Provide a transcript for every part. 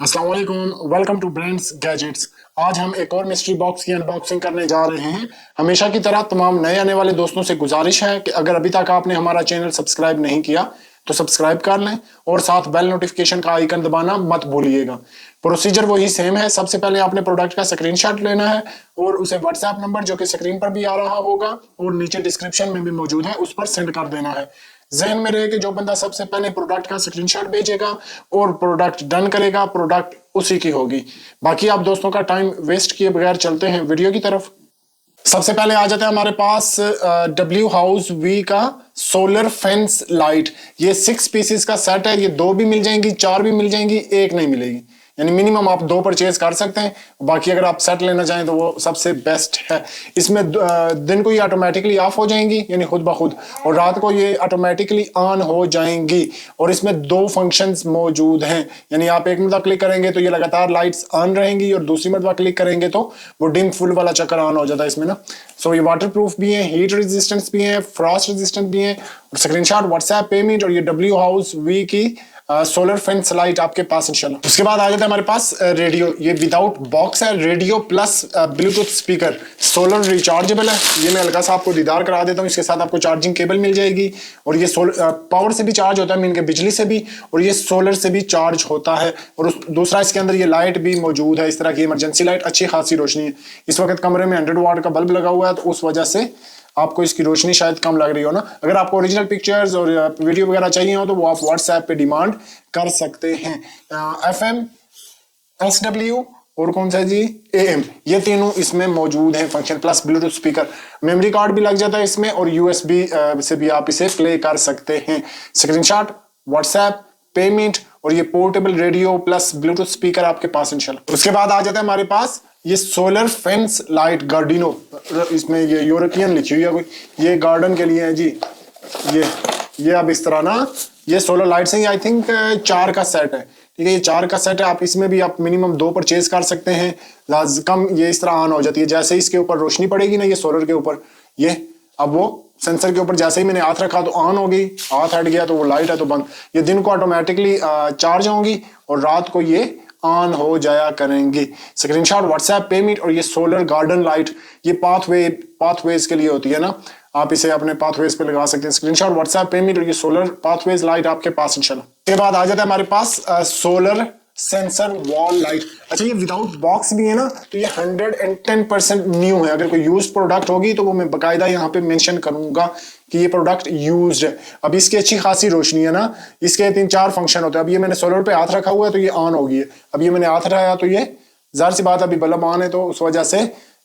अस्सलाम वालेकुम, welcome to brands gadgets. आज हम एक और मिस्ट्री बॉक्स की अनबॉक्सिंग करने जा रहे हैं। हमेशा की तरह तमाम नए आने वाले दोस्तों से गुजारिश है कि अगर अभी तक आपने हमारा चैनल सब्सक्राइब नहीं किया तो सब्सक्राइब कर लें और साथ बेल नोटिफिकेशन का आइकन दबाना मत भूलिएगा। प्रोसीजर वही सेम है। सबसे पहले आपने प्रोडक्ट का स्क्रीनशॉट लेना है और उसे व्हाट्सएप नंबर जो कि स्क्रीन पर भी आ रहा होगा और नीचे डिस्क्रिप्शन में भी मौजूद है उस पर सेंड कर देना है। जहन में रहे कि जो बंदा सबसे पहले प्रोडक्ट का स्क्रीनशॉट भेजेगा और प्रोडक्ट डन करेगा, प्रोडक्ट उसी की होगी। बाकी आप दोस्तों का टाइम वेस्ट किए बगैर चलते हैं वीडियो की तरफ। सबसे पहले आ जाता है हमारे पास डब्ल्यू हाउस वी का सोलर फेंस लाइट। ये 6 पीसेस का सेट है। ये 2 भी मिल जाएंगी, 4 भी मिल जाएंगी, 1 नहीं मिलेगी। यानी मिनिमम आप 2 परचेज कर सकते हैं। बाकी अगर आप सेट लेना चाहें तो वो सबसे बेस्ट है। इसमें दिन को ये ऑटोमेटिकली ऑफ हो जाएंगी यानी खुद ब खुद, और रात को ये ऑटोमेटिकली ऑन हो जाएंगी। और इसमें 2 फंक्शंस मौजूद हैं। यानी आप एक मरतबा क्लिक करेंगे तो ये लगातार लाइट्स ऑन रहेंगी और दूसरी मरतबा क्लिक करेंगे तो वो डिम फुल वाला चक्कर ऑन हो जाता है इसमें ना। सो ये वाटर प्रूफ भी है, हीट रेजिस्टेंस भी है, फ्रॉस्ट रेजिस्टेंट भी है। स्क्रीनशॉट व्हाट्सएप पेमेंट और ये डब्ल्यू हाउस वी की सोलर फेंस लाइट आपके पास इंशाल्लाह। उसके बाद आ जाता है हमारे पास रेडियो। ये विदाउट बॉक्स है, radio plus Bluetooth speaker, solar rechargeable है। ये मैं हल्का सा आपको दीदार करा देता हूँ। इसके साथ आपको चार्जिंग केबल मिल जाएगी और ये पावर से भी चार्ज होता है, मीन के बिजली से भी, और ये सोलर से भी चार्ज होता है। और दूसरा इसके अंदर ये लाइट भी मौजूद है, इस तरह की इमरजेंसी लाइट, अच्छी खासी रोशनी है। इस वक्त कमरे में 100 वाट का बल्ब लगा हुआ है तो उस वजह से आपको इसकी रोशनी शायद कम लग रही हो ना। अगर आपको ओरिजिनल पिक्चर्स और वीडियो वगैरह चाहिए हो तो वो आप व्हाट्सएप पे डिमांड कर सकते हैं। FM, SW और कौन सा जी, AM, ये तीनों इसमें मौजूद हैं function, plus Bluetooth speaker. Memory card भी लग जाता है इसमें और USB से भी आप इसे प्ले कर सकते हैं। स्क्रीनशॉट, व्हाट्सएप, पेमेंट और ये portable radio plus Bluetooth speaker आपके पास इंशाल्लाह। उसके बाद आ जाता है हमारे पास ये सोलर फेंस लाइट गार्डिनो। इसमें ये यूरोपियन लिखी हुई है कोई, ये गार्डन के लिए है जी। ये अब इस तरह ना, ये सोलर लाइट्स हैं। आई थिंक 4 का सेट है, ठीक है। ये 4 का सेट है। आप इसमें भी आप मिनिमम 2 परचेज कर सकते हैं। कम ये इस तरह ऑन हो जाती है। जैसे इसके ऊपर रोशनी पड़ेगी ना, ये सोलर के ऊपर, ये अब वो सेंसर के ऊपर जैसे ही मैंने हाथ रखा तो ऑन हो गई, हाथ हट गया तो वो लाइट है तो बंद। ये दिन को ऑटोमेटिकली चार्ज होंगी और रात को ये ऑन हो जाया करेंगी। स्क्रीनशॉट, व्हाट्सएप, पेमेंट और ये सोलर गार्डन लाइट, ये पाथवेज के लिए होती है ना, आप इसे अपने पाथवेज पे लगा सकते हैं। स्क्रीनशॉट, व्हाट्सएप, पेमेंट और ये सोलर पाथवेज लाइट आपके पास इंशाल्लाह। इसके बाद आ जाता है हमारे पास सोलर सेंसर वॉल लाइट। अच्छा, ये विदाउट बॉक्स भी है ना, तो ये 110% न्यू है। अगर कोई यूज प्रोडक्ट होगी तो वो मैं बकायदा यहाँ पे मेंशन करूंगा कि ये प्रोडक्ट यूज्ड है। अब इसकी अच्छी खासी रोशनी है ना, इसके 3-4 फंक्शन होते हैं। अब ये मैंने सोलर पे हाथ रखा हुआ है तो ये ऑन हो गई है। अब ये मैंने हाथ रखाया तो ये जाहिर सी बात, अभी बल्ब ऑन है तो उस वजह से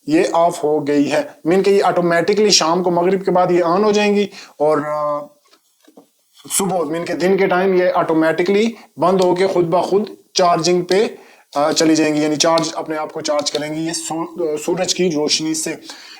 ये ऑफ हो गई है। मीन के ये ऑटोमेटिकली शाम को मगरिब के बाद ये ऑन हो जाएंगी और सुबह मीन के दिन के टाइम ये ऑटोमेटिकली बंद होके खुद ब खुद चार्जिंग पे चली जाएंगी, यानी चार्ज अपने आप को चार्ज करेंगी ये सूरज की रोशनी से।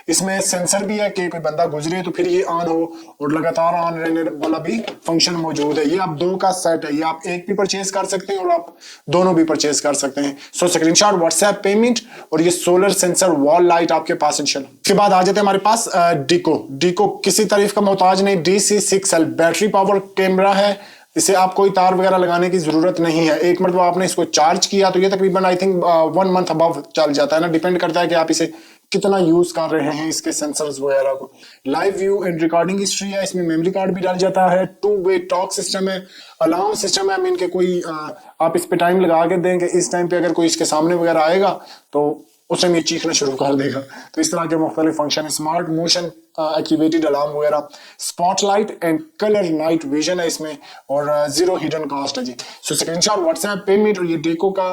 इसमें सेंसर भी है कि कोई बंदा गुजरे तो फिर ये ऑन हो, और लगातार ऑन रहने वाला भी फंक्शन मौजूद है। ये आप 2 का सेट है, ये आप एक भी परचेज कर सकते हैं और आप दोनों भी परचेज कर सकते हैं। सो स्क्रीनशॉट, व्हाट्सएप, पेमेंट और ये सोलर सेंसर वॉल लाइट आपके पास इंशाल्लाह। इसके बाद आ जाते हैं हमारे पास डीको किसी तारीफ का मोहताज नहीं। DC6L बैटरी पावर कैमरा है। इसे आप कोई तार वगैरह लगाने की जरूरत नहीं है। एक मरतबा आपने इसको चार्ज किया तो ये तकरीबन आई थिंक 1 मंथ अबव चल जाता है ना, डिपेंड करता है कि आप इसे कितना यूज कर रहे हैं इसके सेंसर्स वगैरह को। Live view and recording history है। इसमें मेमोरी कार्ड भी डाल जाता है। 2-वे टॉक सिस्टम है, अलार्म सिस्टम है। मीन के कोई आप इस पे टाइम लगा के दें कि इस टाइम पे अगर कोई इसके सामने वगैरह आएगा तो उस टाइम ये चीखना शुरू कर देगा। तो इस तरह के मुख्तलिफ function, smart motion activated alarm वगैरह, spotlight and colour night vision है इसमें, और 0 हिडन कॉस्ट है जी। सो स्क्रीनशॉट, व्हाट्सएप, पेमेंट और ये डेको का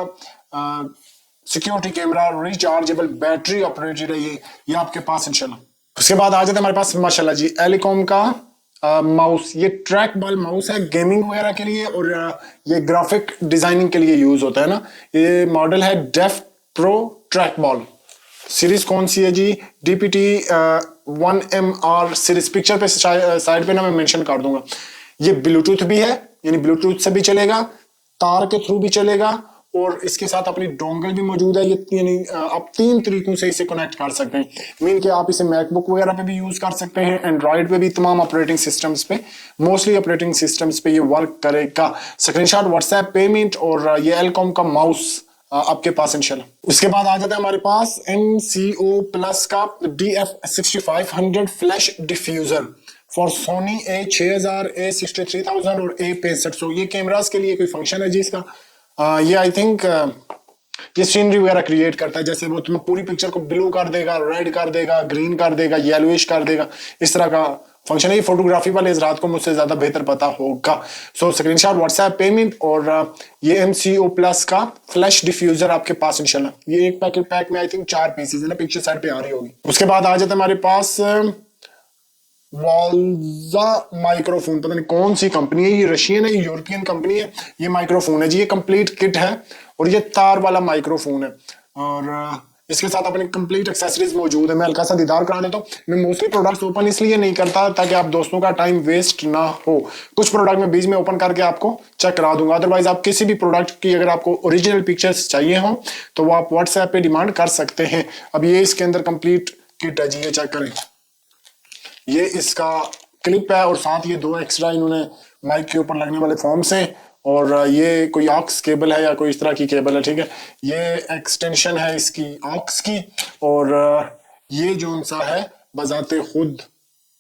security camera, rechargeable battery operated है ये आपके पास इंशाल्लाह। उसके बाद आ जाते हैं हमारे पास माशाल्लाह जी एलिकॉम का माउस। ये ट्रैक बॉल माउस है गेमिंग वगैरह के लिए, और ये ग्राफिक डिजाइनिंग के लिए यूज होता है ना। ये मॉडल है Def Pro track ball. Series कौन सी है जी, DPT 1MR सीरीज। पिक्चर पे साइड पे ना मैं मेंशन कर दूंगा। ये ब्लूटूथ भी है, यानी ब्लूटूथ से भी चलेगा, तार के थ्रू भी चलेगा और इसके साथ अपनी डोंगल भी मौजूद है। ये यानी आप 3 तरीकों से इसे कनेक्ट कर सकते हैं। मीन कि आप इसे मैकबुक वगैरह पे भी यूज कर सकते हैं, एंड्रॉइड पे भी, तमाम ऑपरेटिंग सिस्टम्स पे, मोस्टली ऑपरेटिंग सिस्टम्स पे ये वर्क करेगा। स्क्रीनशॉट व्हाट्सएप पेमेंट और ये एलकॉम का माउस आपके पास इंशाल्लाह। उसके बाद आ जाता है हमारे पास MCO प्लस का DF6500 flash diffuser for Soni A6000, A63000 और A6500। ये कैमरास के लिए कोई फंक्शन है जी इसका। ये आई थिंक ये सीनरी वगैरह क्रिएट करता है, जैसे वो तुम्हें पूरी पिक्चर को ब्लू कर देगा, रेड कर देगा, ग्रीन कर देगा, येलोइश कर देगा, इस तरह का फंक्शन है। ये फोटोग्राफी वाले हजरात को मुझसे ज्यादा बेहतर पता होगा। सो स्क्रीनशॉट व्हाट्सएप पेमेंट और ये MCO प्लस का फ्लैश डिफ्यूजर आपके पास इंशाल्लाह। ये एक पैक में आई थिंक 4 पीसेज है ना, पिक्चर साइड पे आ रही होगी। उसके बाद आ जाता है हमारे पास वॉल्जा माइक्रोफोन, पता नहीं कौन सी कंपनी है, ये रशियन है, ये यूरोपियन कंपनी है। ये माइक्रोफोन है जी, ये कंप्लीट किट है और ये तार वाला माइक्रोफोन है और इसके साथ अपनी कंप्लीट एक्सेसरीज मौजूद है। मैं हल्का सा दीदार करा देता हूँ। मैं मोस्टली प्रोडक्ट्स ओपन इसलिए नहीं करता ताकि आप दोस्तों का टाइम वेस्ट ना हो। कुछ प्रोडक्ट मैं बीच में ओपन करके आपको चेक करा दूंगा। अदरवाइज आप किसी भी प्रोडक्ट की अगर आपको ओरिजिनल पिक्चर्स चाहिए हो तो वो आप व्हाट्सएप पे डिमांड कर सकते हैं। अब ये इसके अंदर कंप्लीट किट है जी, ये चेक करें। ये इसका क्लिप है और साथ ये 2 एक्स्ट्रा इन्होंने माइक के ऊपर लगने वाले फॉर्म्स हैं और ये कोई ऑक्स केबल है या कोई इस तरह की केबल है, ठीक है। ये एक्सटेंशन है इसकी ऑक्स की और ये जो सा है बजाते खुद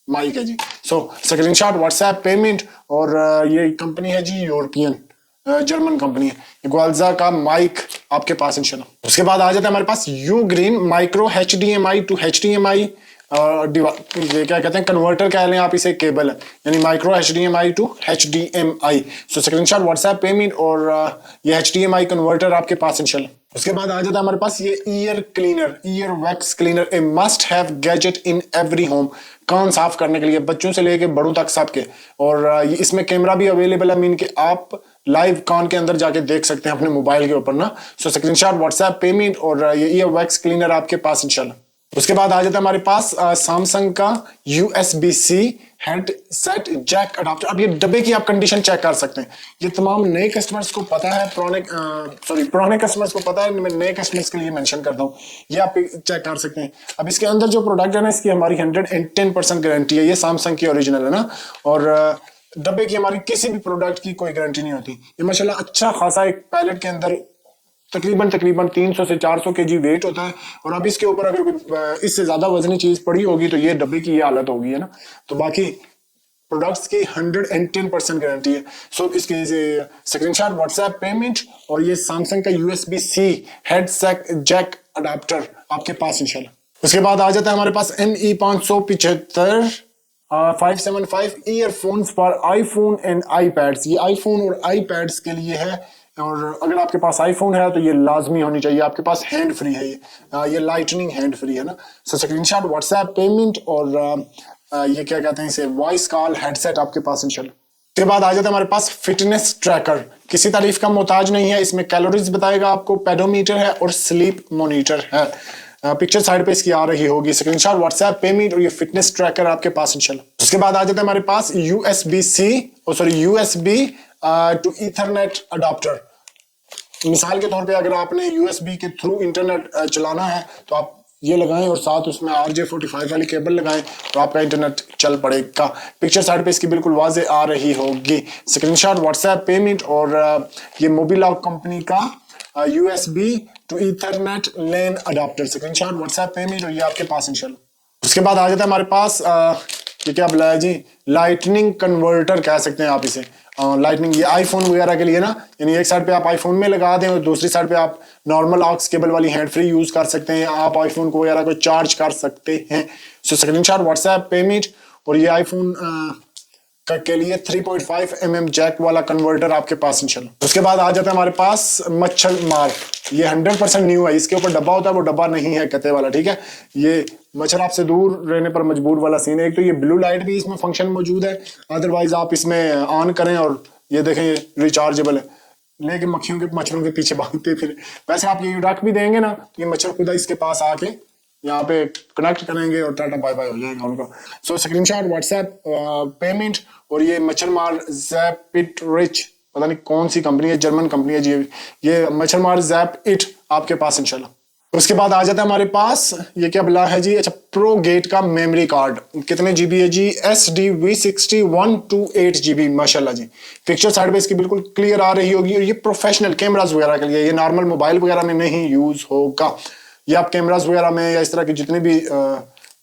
माइक है जी। सो स्क्रीनशॉट व्हाट्सएप पेमेंट और ये कंपनी है जी यूरोपियन जर्मन कंपनी है। ग्वाल्जा का माइक आपके पास इंशाल्लाह। उसके बाद आ जाता है हमारे पास UGREEN micro HDMI to HDMI ये क्या कहते हैं, कन्वर्टर कह लें आप इसे, केबल है यानी micro HDMI to HDMI। So screenshot WhatsApp payment और ये HDMI कन्वर्टर आपके पास इंशाल्लाह। उसके बाद आ जाता है हमारे पास ये ear cleaner, ear wax cleaner, a must have gadget in every home. कान साफ करने के लिए बच्चों से लेके बड़ों तक सबके। और इसमें कैमरा भी अवेलेबल है, मीन कि आप लाइव कान के अंदर जाके देख सकते हैं अपने मोबाइल के ऊपर ना। सो स्क्रीनशॉट व्हाट्सएप पेमेंट और ये ईयर वैक्स क्लीनर आपके पास इंशाल्लाह। उसके बाद आ जाता है हमारे पास सैमसंग का USB-C हेडसेट जैक अडाप्टर। अब ये डब्बे की आप कंडीशन चेक कर सकते हैं। ये तमाम नए कस्टमर्स को पता है, पुराने कस्टमर्स को पता है, मैं नए कस्टमर्स के लिए मेंशन करता हूँ। ये आप चेक कर सकते हैं। अब इसके अंदर जो प्रोडक्ट है ना, इसकी हमारी 110% गारंटी है। ये सैमसंग की ओरिजिनल है ना, और डब्बे की हमारी किसी भी प्रोडक्ट की कोई गारंटी नहीं होती। ये माशाल्लाह अच्छा खासा एक पैलेट के अंदर तकरीबन 300 से 400 kg वेट होता है। और अब इसके ऊपर अगर कोई इससे ज्यादा वजनी चीज पड़ी होगी तो ये डब्बे की ये हालत होगी, है ना। तो बाकी प्रोडक्ट्स की 110% गारंटी है। सो इसके स्क्रीनशॉट व्हाट्सएप पेमेंट और ये सैमसंग का USB-C हेडसेट जैक अडाप्टर आपके पास इंशाल्लाह। उसके बाद आ जाता है हमारे पास ME 575 575 earphones for iPhone and iPads. ये आईफोन और आईपैड्स के लिए है और अगर आपके पास आईफोन है तो ये लाजमी होनी चाहिए। आपके पास हैंड फ्री है, ये लाइटनिंग हैंड फ्री है ना। सो स्क्रीनशॉट व्हाट्सएप पेमेंट और ये क्या कहते हैं इसे, वॉइस कॉल हेडसेट आपके पास इंशाल्लाह। उसके बाद आ जाता है हमारे पास फिटनेस ट्रैकर। किसी तारीफ का मोहताज नहीं है, इसमें कैलोरीज बताएगा आपको, पेडोमीटर है और स्लीप मॉनिटर है। पिक्चर साइड पे इसकी आ रही होगी। स्क्रीनशॉट व्हाट्सएप पेमेंट और ये फिटनेस ट्रैकर आपके पास इंशाल्लाह। उसके बाद आ जाता है हमारे पास USB टू ईथरनेट अडाप्टर। मिसाल के तौर पे अगर आपने USB के थ्रू इंटरनेट चलाना है तो आप ये लगाएं और साथ उसमें RJ45 वाली केबल लगाएं तो आपका इंटरनेट चल पड़ेगा। पिक्चर साइड पे इसकी बिल्कुल वाजे आ रही होगी। स्क्रीनशॉट व्हाट्सएप पेमेंट और ये मोबिलॉक कंपनी का USB to Ethernet LAN adapter. Screenshot WhatsApp payment और ये आपके पास इंशाल्लाह। उसके बाद आ जाता है हमारे पास ये क्या बुलाया जी, लाइटनिंग कन्वर्टर कह सकते हैं आप इसे। लाइटनिंग ये आईफोन वगैरह के लिए ना, यानी एक साइड पे आप आईफोन में लगा दें और दूसरी साइड पे आप नॉर्मल ऑक्स केबल वाली हैंड फ्री यूज कर सकते हैं। आप आईफोन को वगैरह को चार्ज कर सकते हैं। सो स्क्रीनशॉट व्हाट्सएप पेमेंट और ये आईफोन के लिए 3.5 mm जैक वाला कन्वर्टर आपके पास इंशाल्लाह। उसके बाद आ जाता है हमारे पास मच्छर मार। ये 100% न्यू है। इसके ऊपर डब्बा होता है, वो डब्बा नहीं है कते वाला, ठीक है। ये मच्छर आपसे दूर रहने पर मजबूर वाला सीन है। एक तो ये ब्लू लाइट भी इसमें फंक्शन मौजूद है, अदरवाइज आप इसमें ऑन करें और ये देखें रिचार्जेबल है, लेकिन मक्खियों के मच्छरों के पीछे भागते फिर। वैसे आप ये रख भी देंगे ना तो ये मच्छर खुदा इसके पास आके यहाँ पे कनेक्ट करेंगे और टाटा बाय बाय हो जाएगा उनका। सो स्क्रीनशॉट व्हाट्सएप पेमेंट और ये मच्छर मार जैपिट रिच पता नहीं कौन सी कंपनी है, जर्मन कंपनी है जी। ये मच्छरमार जैप इट आपके पास इंशाल्लाह। उसके बाद आ जाता है हमारे पास, ये क्या बिला है जी, अच्छा प्रो गेट का मेमोरी कार्ड। कितने जीबी है जी, SD V60 128 GB, माशाल्लाह जी। पिक्चर साइड पे इसकी बिल्कुल क्लियर आ रही होगी, और ये प्रोफेशनल कैमरास वगैरह के लिए, ये नॉर्मल मोबाइल वगैरह में नहीं यूज होगा। ये आप कैमरास वगैरह में या इस तरह की जितने भी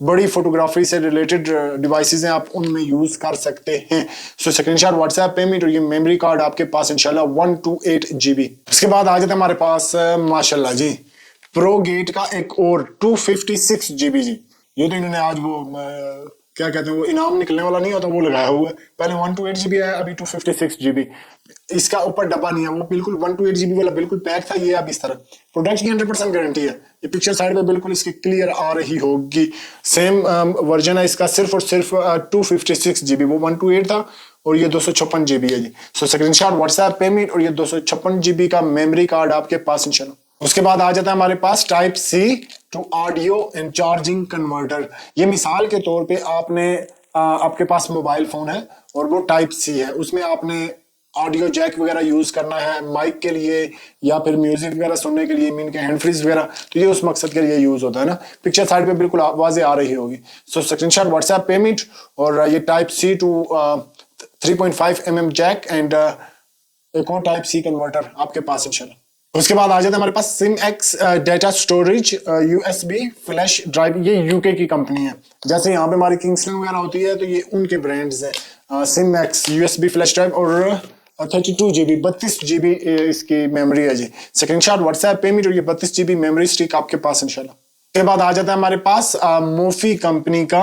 बड़ी फोटोग्राफी से रिलेटेड डिवाइसेज हैं, आप उनमें यूज कर सकते हैं। सो स्क्रीनशॉट, व्हाट्सएप पेमेंट, और ये मेमोरी कार्ड आपके पास इंशाल्लाह 128 GB। उसके बाद आ जाता है हमारे पास माशाल्लाह जी प्रो गेट का एक और 256 GB जी। ये तो इन्होंने आज वो क्या कहते हैं, वो इनाम निकलने वाला नहीं होता वो लगाया हुआ है। पहले 128 GB है, अभी 256 GB। इसका ऊपर डब्बा नहीं है, वो बिल्कुल 128 GB वाला बिल्कुल पैक था। ये अब इस तरह प्रोडक्ट की 100% गारंटी है। ये पिक्चर साइड पे बिल्कुल इसकी क्लियर आ रही होगी। सेम वर्जन है इसका, सिर्फ और सिर्फ 256 GB। वो 128 था और ये 256 GB है जी। सो स्क्रीनशॉट, व्हाट्सएप पेमेंट, और ये 256 GB का मेमोरी कार्ड आपके पास इंशाल्लाह। उसके बाद आ जाता है हमारे पास type C to audio and charging converter. ये मिसाल के तौर पे आपने आपके पास मोबाइल फोन है और वो टाइप C है, उसमें आपने ऑडियो जैक वगैरह यूज करना है माइक के लिए या फिर म्यूजिक वगैरह सुनने के लिए, मीन के हैंड फ्रीज वगैरह, तो ये उस मकसद के लिए यूज होता है ना। पिक्चर साइड पे बिल्कुल आवाजें आ रही होगी। सो स्क्रीनशॉट, व्हाट्सएप पेमेंट, और ये type C to 3.5 mm jack and एक और टाइप C कन्वर्टर आपके पास इंशाल्लाह। उसके बाद आ जाता है हमारे पास SIM-X data storage USB flash drive. ये यूके की कंपनी है, जैसे यहाँ पे हमारी किंगस्टन वगैरह होती है तो ये उनके ब्रांड्स हैं। SIM-X USB फ्लैश ड्राइव और 32 GB 32 GB इसकी मेमोरी है जी। स्क्रीनशॉट, व्हाट्सएप पेमेंट, और ये 32 GB मेमोरी स्टिक आपके पास इंशाल्लाह। उसके बाद आ जाता है हमारे पास मोफी कंपनी का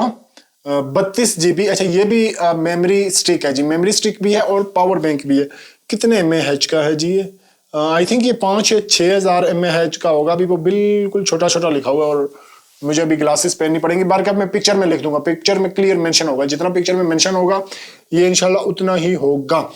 32 GB। अच्छा ये भी मेमोरी स्टिक है जी, मेमोरी स्टिक भी है और पावर बैंक भी है। कितने mAh का है जी ये? आई थिंक ये 5-6 हज़ार mAh का होगा। अभी वो बिल्कुल छोटा छोटा लिखा हुआ है और मुझे अभी ग्लासेस पहननी पड़ेंगी। बार का मैं पिक्चर में लिख दूंगा, पिक्चर में क्लियर मेंशन होगा, जितना पिक्चर में मेंशन होगा ये इंशाल्लाह उतना ही होगा।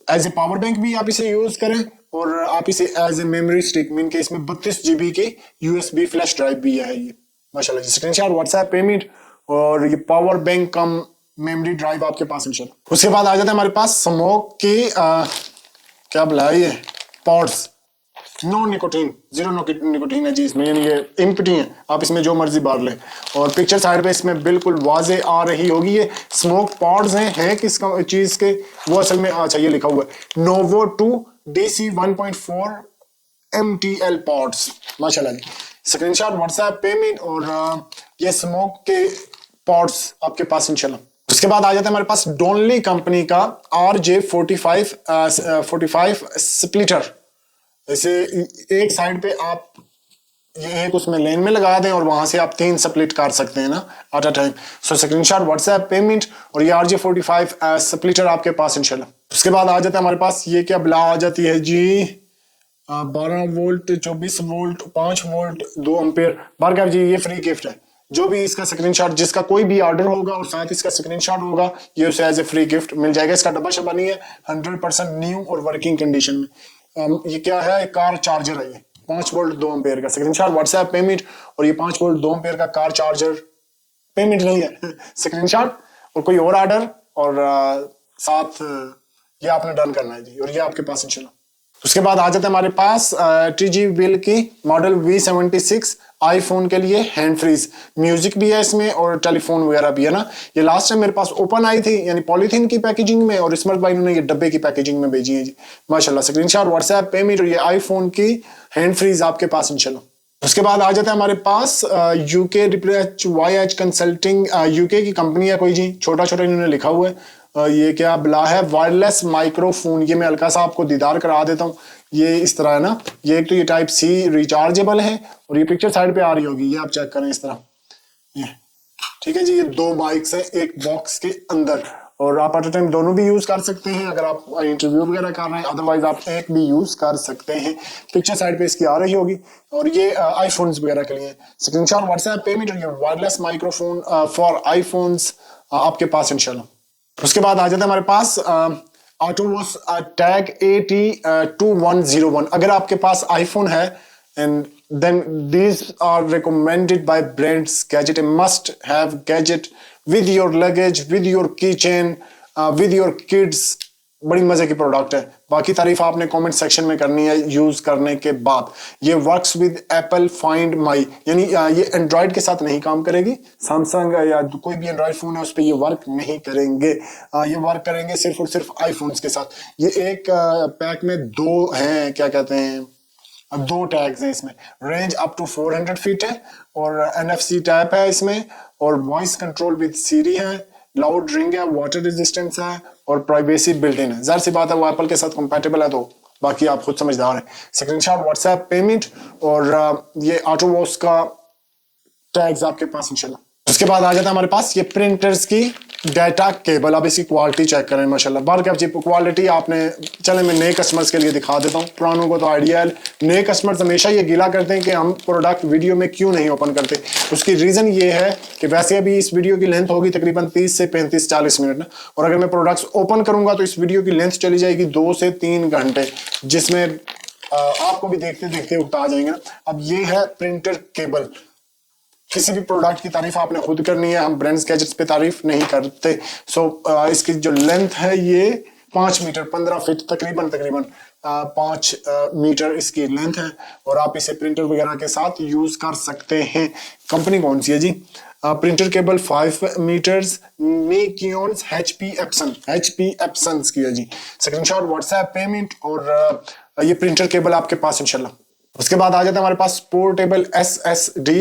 एज ए पावर बैंक भी आप इसे यूज करें और आप इसे as a memory stick, mean के इसमें 32 GB की USB फ्लैश ड्राइव भी है ये माशाल्लाह। स्क्रीनशॉट, व्हाट्सएप पेमेंट, और ये पावर बैंक कम मेमोरी ड्राइव आपके पास इंशाल्लाह। उसके बाद आ जाता है हमारे पास स्मोक की क्या बुलाया ये पॉड्स, नो निकोटीन, 0 निकोटीन है जी इसमें, यानी ये एम्प्टी है, आप इसमें जो मर्जी बार लें। और पिक्चर साइड पे इसमें बिल्कुल वाजे आ रही होगी। ये स्मोक पॉड्स हैं किस चीज के, वो असल में अच्छा ये लिखा हुआ है नोवो 2 DC 1.4 MTL पॉड्स माशाल्लाह जी। स्क्रीनशॉट, व्हाट्सएप पेमेंट, और ये स्मोक के पॉड्स आपके पास इंशाल्लाह। उसके बाद आ जाता है हमारे पास डोनली कंपनी का RJ45 स्प्लिटर। जैसे एक साइड पे आप ये एक उसमें लेन में लगा दें और वहां से आप 3 स्प्लिट कर सकते हैं ना at a time. So screenshot, WhatsApp payment, और ये RJ45 स्प्लिटर आपके पास इंशाल्लाह। उसके बाद आ जाता है हमारे पास ये क्या बिला आ जाती है जी 12 वोल्ट 24 वोल्ट 5 वोल्ट 2 एम्पेयर। बारगाह जी ये फ्री गिफ्ट है। जो भी इसका स्क्रीनशॉट, जिसका कोई भी ऑर्डर होगा और साथ इसका स्क्रीनशॉट होगा, ये उसे एज ए फ्री गिफ्ट मिल जाएगा। इसका डब्बा शब्बा नहीं है, 100% न्यू और वर्किंग कंडीशन में। ये क्या है, कार चार्जर है ये 5 वोल्ट 2 एम्पेयर का। स्क्रीनशॉट, व्हाट्सएप पेमेंट, और ये 5 वोल्ट 2 एम्पेयर का कार चार्जर पेमेंट नहीं है स्क्रीनशॉट और कोई और ऑर्डर, और साथ ये आपने डन करना है जी, और ये आपके पास इंशाल्लाह। उसके बाद आ जाता है हमारे पास TG Will की मॉडल V76 आईफोन के लिए हैंड फ्रीज। म्यूजिक भी है इसमें और टेलीफोन वगैरह भी है ना। ये लास्ट टाइम मेरे पास ओपन आई थी, यानी पॉलीथीन की पैकेजिंग में, और स्मर्ट भाई ने ये डब्बे की पैकेजिंग में भेजी है जी माशाल्लाह। स्क्रीनशॉट, व्हाट्सएप पेमेंट, और ये आईफोन की हैंड फ्रीज आपके पास इंशाल्लाह। उसके बाद आ जाता है हमारे पास UK YH कंसल्टिंग, UK की कंपनी है कोई जी, छोटा छोटा इन्होंने लिखा हुआ है। ये क्या बिला है, वायरलेस माइक्रोफोन। ये मैं हल्का सा आपको दीदार करा देता हूँ। ये इस तरह है ना, ये एक तो ये टाइप C रिचार्जेबल है, और ये पिक्चर साइड पे आ रही होगी, ये आप चेक करें इस तरह, ये ठीक है जी। ये 2 माइक्स है एक बॉक्स के अंदर, और आप एट टाइम दोनों भी यूज कर सकते हैं अगर आप इंटरव्यू वगैरह कर रहे हैं, अदरवाइज आप एक भी यूज कर सकते हैं। पिक्चर साइड पे इसकी आ रही होगी, और ये आईफोन्स वगैरह के लिए। स्क्रीनशॉट, व्हाट्सएप पेमेंट, और ये वायरलेस माइक्रोफोन फॉर आईफोन्स आपके पास इंशाल्लाह। उसके बाद आ जाता है हमारे पास ऑटोवॉस टैग AT2101। अगर आपके पास आईफोन है, and then these are recommended by brands gadget, a must have gadget with your luggage, with your keychain, with your kids बड़ी मजे की प्रोडक्ट है। बाकी तारीफ आपने कमेंट सेक्शन में करनी है यूज करने के बाद। ये works with Apple find my, यानी ये एंड्रॉइड के साथ नहीं काम करेगी। सैमसंग या कोई भी एंड्रॉइड फोन है उस पर ये वर्क नहीं करेंगे। ये वर्क करेंगे सिर्फ और सिर्फ आईफोन्स के साथ। ये एक पैक में दो हैं, क्या कहते हैं, दो टैग्स हैं इसमें। रेंज अप टू 400 फीट है और NFC टैप है इसमें, और वॉइस कंट्रोल विद सीरी है, लाउड रिंग है, वाटर रेजिस्टेंस है और प्राइवेसी बिल्ट इन है। जाहिर सी बात है वो एप्पल के साथ कंपैटिबल है, तो बाकी आप खुद समझदार हैं। स्क्रीनशॉट व्हाट्सएप पेमेंट और ये ऑटो वॉश का टैग्स आपके पास इंशाल्लाह। उसके बाद आ जाता है हमारे पास ये प्रिंटर्स की डाटा केबल। आप इसकी क्वालिटी चेक करें माशाल्लाह, बार क्या क्वालिटी आपने, चले मैं नए कस्टमर्स के लिए दिखा देता हूँ, पुरानों को तो आइडिया है। नए कस्टमर्स हमेशा ये गिला करते हैं कि हम प्रोडक्ट वीडियो में क्यों नहीं ओपन करते। उसकी रीज़न ये है कि वैसे अभी इस वीडियो की लेंथ होगी तकरीबन 30 से 35-40 मिनट, और अगर मैं प्रोडक्ट्स ओपन करूंगा तो इस वीडियो की लेंथ चली जाएगी 2 से 3 घंटे, जिसमें आपको भी देखते देखते उगता आ जाएंगे। अब ये है प्रिंटर केबल। किसी भी प्रोडक्ट की तारीफ आपने खुद करनी है, हम ब्रांड्स गैजेट्स पे तारीफ नहीं करते। इसकी जो लेंथ है ये 5 मीटर 15 फीट तकरीबन 5 मीटर इसकी लेंथ है, और आप इसे प्रिंटर वगैरह के साथ यूज कर सकते हैं। कंपनी कौन सी है जी? प्रिंटर केबल 5 मीटर्स मीकियोन्स HP एप्सन की है जी। स्क्रीनशॉट व्हाट्सएप पेमेंट और ये प्रिंटर केबल आपके पास इंशाल्लाह। उसके बाद आ जाता है हमारे पास पोर्टेबल SSD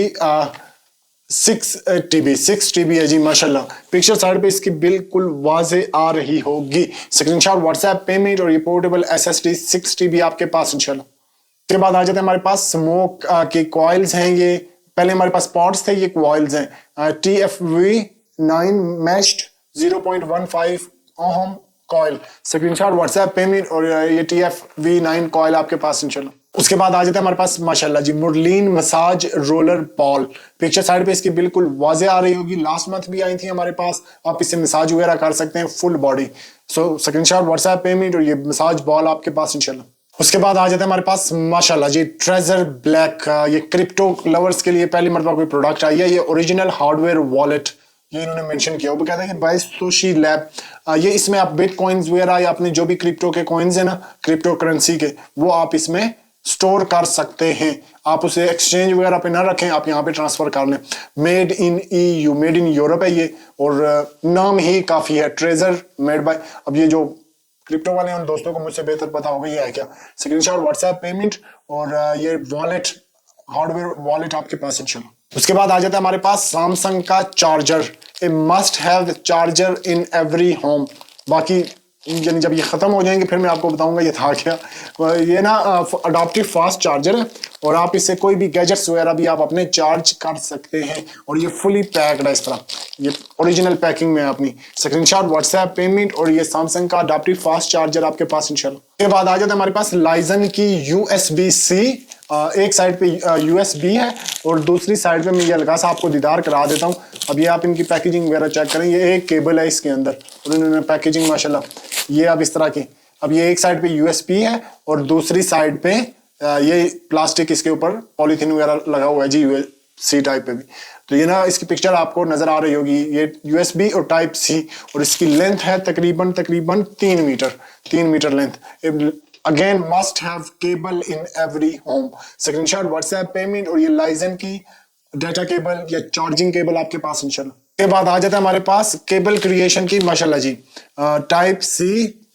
6 TB है जी माशाल्लाह। पिक्चर साइड पे इसकी बिल्कुल वाजे आ रही होगी। स्क्रीनशॉट व्हाट्सएप पेमेंट और ये पोर्टेबल SSD 6 TB आपके पास इंशाल्लाह। उसके बाद आ जाते हैं हमारे पास स्मोक के कॉइल्स हैं। ये पहले हमारे पास पॉट्स थे, ये कॉइल्स हैं। TFV9 मैश्ड 0.15 ओम कॉइल। स्क्रीनशॉट व्हाट्सएप पेमेंट और ये TFV9 कॉइल आपके पास इंशाल्लाह। उसके बाद आ जाता है हमारे पास माशाल्लाह जी मुरलीन massage roller ball. Picture side पे इसकी बिल्कुल वाजे आ रही होगी, लास्ट मंथ भी आई थी हमारे पास। आप इससे मसाज वगैरह कर सकते हैं full body. Screenshot WhatsApp payment और ये मसाज बॉल आपके पास इंशाल्लाह। उसके बाद आ जाता है हमारे पास माशाल्लाह जी ट्रेजर ब्लैक। ये क्रिप्टो लवर्स के लिए पहली मरतबा कोई प्रोडक्ट आई है। ये ओरिजिनल हार्डवेयर वॉलेट ये इन्होंने मेंशन किया। वो कहते हैं कि बाय सोशी लैब। ये इसमें आप बिटकॉइंस वगैरह या अपने जो भी क्रिप्टो के कॉइन्स है ना, क्रिप्टो करेंसी के, वो आप इसमें स्टोर कर सकते हैं। आप उसे एक्सचेंज वगैरह पे ना रखें, आप यहाँ पे ट्रांसफर कर लें। Made in EU, made in Europe है ये, और नाम ही काफी है, ट्रेजर मेड बाय। अब ये जो क्रिप्टो वाले उन दोस्तों को मुझसे बेहतर पता होगा ये है क्या। स्क्रीनशॉट व्हाट्सएप पेमेंट और ये वॉलेट, हार्डवेयर वॉलेट आपके पास इंशाल्लाह। उसके बाद आ जाता है हमारे पास सैमसंग का charger. A must have charger in every home. बाकी यानी जब ये खत्म हो जाएंगे फिर मैं आपको बताऊंगा ये था क्या। ये ना अडॉप्टिव फास्ट चार्जर है, और आप इससे कोई भी गैजेट्स वगैरह भी आप अपने चार्ज कर सकते हैं, और ये फुली पैक्ड है इस तरह, ये ओरिजिनल पैकिंग में है अपनी। स्क्रीनशॉट व्हाट्सएप पेमेंट और ये सैमसंग का अडॉप्टिव फास्ट चार्जर आपके पास इंशाल्लाह। उसके बाद आ जाता है हमारे पास लाइजन की USB-C। एक साइड पे USB है और दूसरी साइड पे मैं ये लगा सा आपको दीदार करा देता हूँ। अब ये आप इनकी पैकेजिंग वगैरह चेक करें, ये एक केबल है इसके अंदर, और इन्होंने पैकेजिंग माशाल्लाह ये अब इस तरह की। अब ये एक साइड पे USB है और दूसरी साइड पे ये प्लास्टिक इसके ऊपर पॉलीथीन वगैरह लगा हुआ है जी, USB-C टाइप पे भी। तो ये ना इसकी पिक्चर आपको नजर आ रही होगी, ये USB और Type-C, और इसकी लेंथ है तकरीबन 3 metre length. Again must have cable in every home. Screenshot WhatsApp payment और ये लाइजन की डाटा केबल या चार्जिंग केबल आपके पास इंशाल्लाह। के बाद आ जाता है हमारे पास केबल क्रिएशन की माशाल्लाह जी Type-C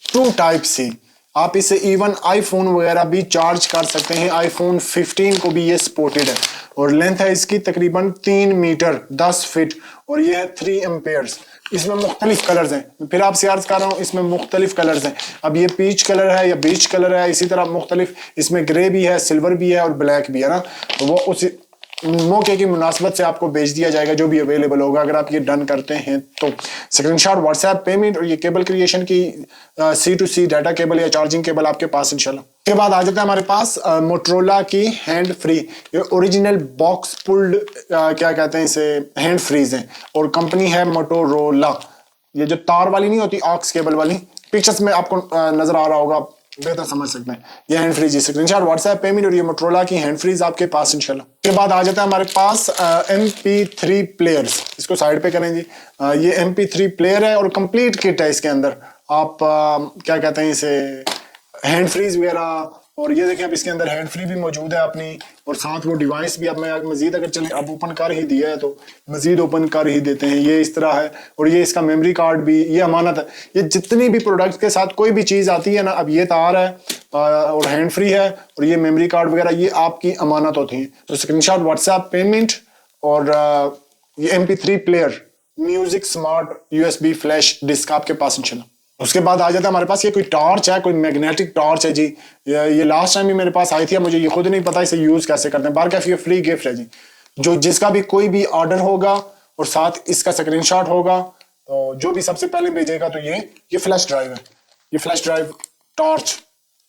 to Type-C। आप इसे इवन आईफोन वगैरह भी चार्ज कर सकते हैं। iPhone 15 को भी ये सपोर्टेड है, और लेंथ है इसकी तकरीबन 3 मीटर 10 फीट, और ये है 3 एम्पेयर्स। इसमें मुख्तलिफ कलर्स हैं, फिर आपसे अर्ज कर रहा हूँ इसमें मुख्तलिफ कलर्स हैं। अब ये पीच कलर है या बीच कलर है, इसी तरह मुख्तलिफ इसमें ग्रे भी है, सिल्वर भी है और ब्लैक भी है ना। तो वो उस मौके की मुनासबत से आपको भेज दिया जाएगा जो भी अवेलेबल होगा, अगर आप ये डन करते हैं तो। स्क्रीनशॉट व्हाट्सएप पेमेंट और ये केबल क्रिएशन की C2C डाटा केबल या चार्जिंग केबल आपके पास इंशाल्लाह। के बाद आ जाता है हमारे पास मोटरोला की हैंड फ्री, ये ओरिजिनल बॉक्स पुल्ड क्या कहते हैं इसे, हैंड फ्रीज है, और कंपनी है मोटोरोला। ये जो तार वाली नहीं होती, ऑक्स केबल वाली, पिक्चर्स में आपको नजर आ रहा होगा, बेहतर समझ सकते हैं। ये hands free, screenshot WhatsApp payment और ये मोटरोला की हैंड फ्रीज आपके पास इंशाल्लाह। के बाद आ जाता है हमारे पास MP3 प्लेयर्स। इसको साइड पे करें जी। ये MP3 प्लेयर है और कंप्लीट किट है इसके अंदर। आप क्या कहते हैं इसे, हैंड फ्रीज वगैरह। और ये देखें अब इसके अंदर हैंड फ्री भी मौजूद है अपनी, और साथ वो डिवाइस भी। अब मैं मजीद अगर चले, अब ओपन कर ही दिया है तो मजीद ओपन कर ही देते हैं। ये इस तरह है, और ये इसका मेमोरी कार्ड भी, ये अमानत है। ये जितनी भी प्रोडक्ट के साथ कोई भी चीज़ आती है ना, अब ये तार है और हैंड फ्री है और ये मेमोरी कार्ड वगैरह, ये आपकी अमानत होती है। तो स्क्रीनशॉट, व्हाट्सएप पेमेंट और ये MP3 player, music smart USB flash disk आपके पास इंशाल्लाह। उसके बाद आ जाता है हमारे पास ये कोई टॉर्च है, कोई मैग्नेटिक टॉर्च है जी। ये लास्ट टाइम भी मेरे पास आई थी, मुझे ये खुद नहीं पता इसे यूज कैसे करते हैं। बारकाफ ये फ्री गिफ्ट है जी। जो जिसका भी कोई भी ऑर्डर होगा और साथ इसका स्क्रीनशॉट होगा, तो जो भी सबसे पहले भेजेगा तो ये फ्लैश ड्राइव है, ये फ्लैश ड्राइव टॉर्च,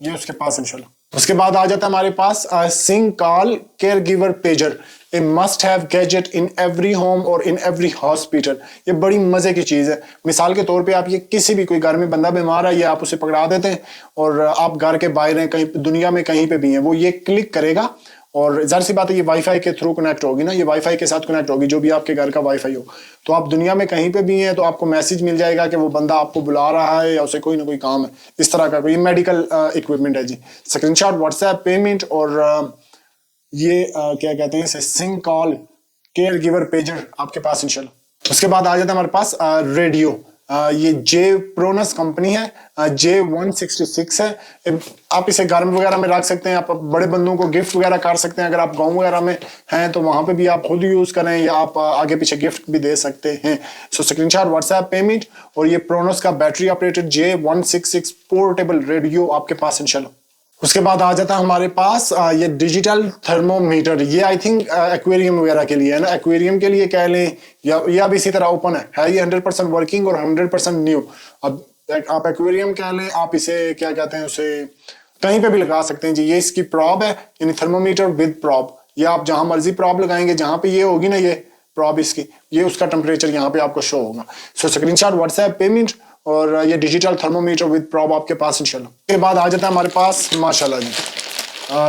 ये उसके पास इंशाल्लाह। उसके बाद आ जाता है हमारे पास sing call caregiver pager, a must have gadget in every home और इन एवरी हॉस्पिटल। ये बड़ी मजे की चीज है। मिसाल के तौर पे आप ये किसी भी कोई घर में बंदा बीमार है, ये आप उसे पकड़ा देते हैं और आप घर के बाहर हैं, कहीं दुनिया में कहीं पे भी हैं, वो ये क्लिक करेगा और जाहिर सी बात है ये वाईफाई के थ्रू कनेक्ट होगी ना, ये वाईफाई के साथ कनेक्ट होगी, जो भी आपके घर का वाईफाई हो। तो आप दुनिया में कहीं पे भी हैं तो आपको मैसेज मिल जाएगा कि वो बंदा आपको बुला रहा है या उसे कोई ना कोई काम है, इस तरह का कोई मेडिकल इक्विपमेंट है जी। स्क्रीनशॉट, व्हाट्सएप पेमेंट और ये क्या कहते हैं इसे, सिंग कॉल केयर गिवर पेजर आपके पास इंशाल्लाह। उसके बाद आ जाता है हमारे पास रेडियो। ये J-Pronos कंपनी है, J166 है। आप इसे घर वगैरह में रख सकते हैं, आप बड़े बंदों को गिफ्ट वगैरह कर सकते हैं। अगर आप गांव वगैरह में हैं तो वहां पे भी आप खुद यूज करें या आप आगे पीछे गिफ्ट भी दे सकते हैं। सो स्क्रीनशॉट, व्हाट्सएप पेमेंट और ये Pronos का battery operated J166 portable radio आपके पास इंशाल्लाह। उसके बाद आ जाता है हमारे पास ये डिजिटल थर्मोमीटर। ये आई थिंक एक्वेरियम वगैरह के लिए है ना, एक्वेरियम के लिए कह लें या अब इसी तरह ओपन है ये 100% वर्किंग और 100% न्यू। अब आप एक्वेरियम कह लें, आप इसे क्या कहते हैं, उसे कहीं पे भी लगा सकते हैं जी। ये इसकी प्रॉब है, यानी थर्मोमीटर विद प्रॉब। ये आप जहां मर्जी प्रॉब लगाएंगे, जहां पे ये होगी ना ये प्रॉब इसकी, ये उसका टेम्परेचर यहाँ पे आपको शो होगा। सो स्क्रीनशॉट, व्हाट्सएप पेमेंट और ये डिजिटल थर्मोमीटर विद प्रॉब आपके पास इंशाल्लाह। उसके बाद आ जाता है हमारे पास माशाल्लाह जी